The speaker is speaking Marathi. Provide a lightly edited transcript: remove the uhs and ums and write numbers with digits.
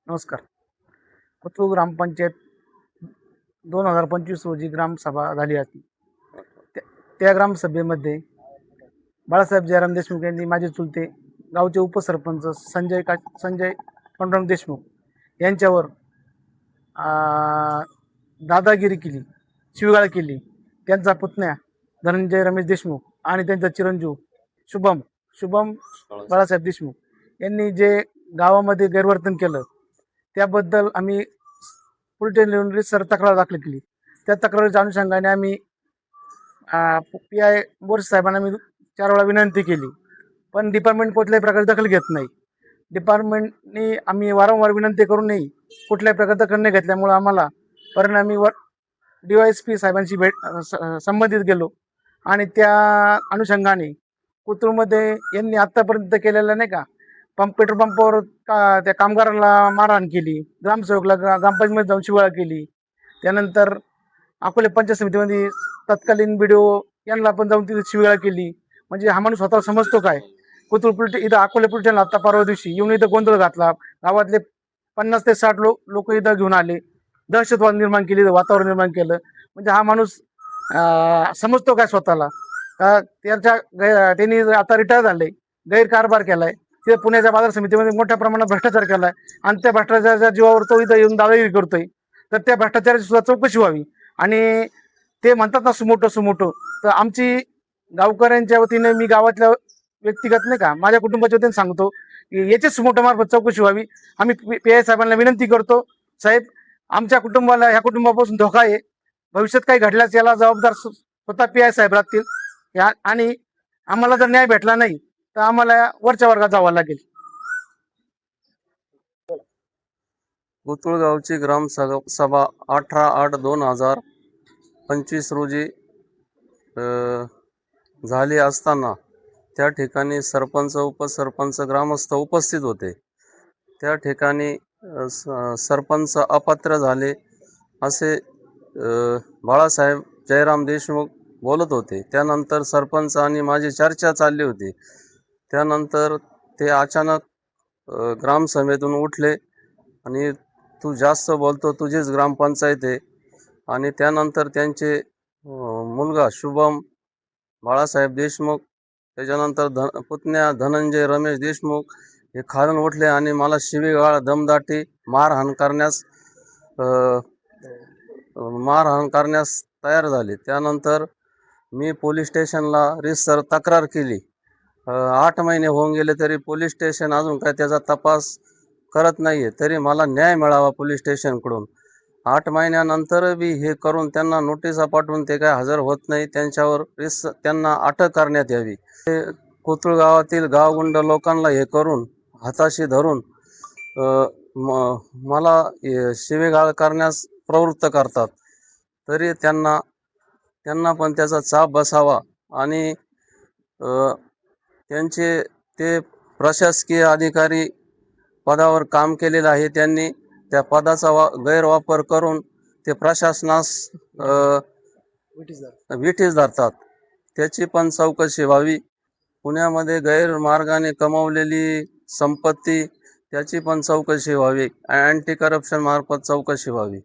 नमस्कार. कोथरूड ग्रामपंचायत 2025 रोजी ग्रामसभा झाली होती. त्या ग्रामसभेमध्ये बाळासाहेब जयराम देशमुख यांनी माझे चुलते गावचे उपसरपंच संजय पांडुरंग देशमुख यांच्यावर दादागिरी केली, शिवीगाळ केली. त्यांचा पुतण्या धनंजय रमेश देशमुख आणि त्यांचा चिरंजीव शुभम बाळासाहेब देशमुख यांनी जे गावामध्ये गैरवर्तन केलं त्याबद्दल आम्ही पोलीस स्टेशनला सर तक्रार दाखल केली. त्या तक्रारीच्या अनुषंगाने आम्ही PI बोरसे साहेबांना मी 4 वेळा विनंती केली, पण डिपार्टमेंट कुठल्याही प्रकारे दखल घेत नाही. डिपार्टमेंटनी आम्ही वारंवार विनंती करूनही कुठल्याही प्रकारे दखल न घेतल्यामुळं आम्हाला परिणामी DYSP साहेबांशी संबंधित गेलो आणि त्या अनुषंगाने कोथरूडमध्ये यांनी आत्तापर्यंत केलेलं नाही का पेट्रोल पंपावर त्या कामगाराला मारहाण केली, ग्रामसेवकला ग्रामपंचायतीमध्ये जाऊन शिवाळा केली. त्यानंतर अकोले पंचायत समितीमध्ये तत्कालीन BDO यांना पण जाऊन तिथे शिवाळा केली. म्हणजे हा माणूस स्वतः समजतो काय? कोथरूड इथं अकोले पोलीस स्टेशनला आता परवा दिवशी येऊन इथं गोंधळ घातला. गावातले 50 ते 60 लोक इथं घेऊन आले, दहशतवाद निर्माण केली, वातावरण निर्माण केलं. म्हणजे हा माणूस समजतो काय स्वतःला? का त्यांनी आता रिटायर झाले, गैरकारभार केलाय, तिथे पुण्याच्या बाजार समितीमध्ये मोठ्या प्रमाणात भ्रष्टाचार केलाय आणि त्या भ्रष्टाचाराच्या जीवावर तो इथं येऊन दादागिरी करतोय. तर त्या भ्रष्टाचाराची सुद्धा चौकशी व्हावी. आणि ते म्हणतात ना सुमोटो, तर आमची गावकऱ्यांच्या वतीने मी गावातल्या व्यक्तिगत नाही का माझ्या कुटुंबाच्या वतीने सांगतो की याची सुमोटोमार्फत चौकशी व्हावी. आम्ही PI साहेबांना विनंती करतो, साहेब आमच्या कुटुंबाला ह्या कुटुंबापासून धोका आहे, भविष्यात काही घडल्यास याला जबाबदार स्वतः PI साहेब राहतील आणि आम्हाला जर न्याय भेटला नाही तर आम्हाला वरच्या वर्गात जावं लागेल. कोथरूड गावची ग्रामसभा 18/8/2025 रोजी झाली असताना त्या ठिकाणी सरपंच, उपसरपंच, ग्रामस्थ उपस्थित होते. त्या ठिकाणी सरपंच अपात्र झाले असे बाळासाहेब जयराम देशमुख बोलत होते. त्यानंतर सरपंच आणि माझी चर्चा चालली होती. त्यानंतर ते अचानक ग्रामसभेतून उठले आणि तू जास्त बोलतो, तुझीच ग्रामपंचायत आहे. आणि त्यानंतर त्यांचे मुलगा शुभम बाळासाहेब देशमुख, त्याच्यानंतर पुतण्या धनंजय रमेश देशमुख हे खालून उठले आणि मला शिवीगाळ, दमदाटी, मारहाण करण्यास तयार झाले. त्यानंतर मी पोलीस स्टेशनला रितसर तक्रार केली. 8 महिने होऊन गेले तरी पोलीस स्टेशन अजून काय त्याचा तपास करत नाहीये. तरी मला न्याय मिळावा पोलीस स्टेशनकडून. 8 महिन्यानंतर बी हे करून त्यांना नोटिसा पाठवून ते काय हजर होत नाही. त्यांच्यावर त्यांना अटक करण्यात यावी. ते कोथरूड गावातील गावगुंड लोकांना हे करून हाताशी धरून मला शिवीगाळ करण्यास प्रवृत्त करतात. तरी त्यांना पण त्याचा चाप बसावा आणि त्यांचे ते प्रशासकीय अधिकारी पदावर काम केलेलं आहे. त्यांनी त्या पदाचा गैरवापर करून ते प्रशासनास विठीस धरतात. त्याची पण चौकशी व्हावी. पुण्यामध्ये गैरमार्गाने कमावलेली संपत्ती त्याची पण चौकशी व्हावी. अँटी करप्शन मार्फत चौकशी व्हावी.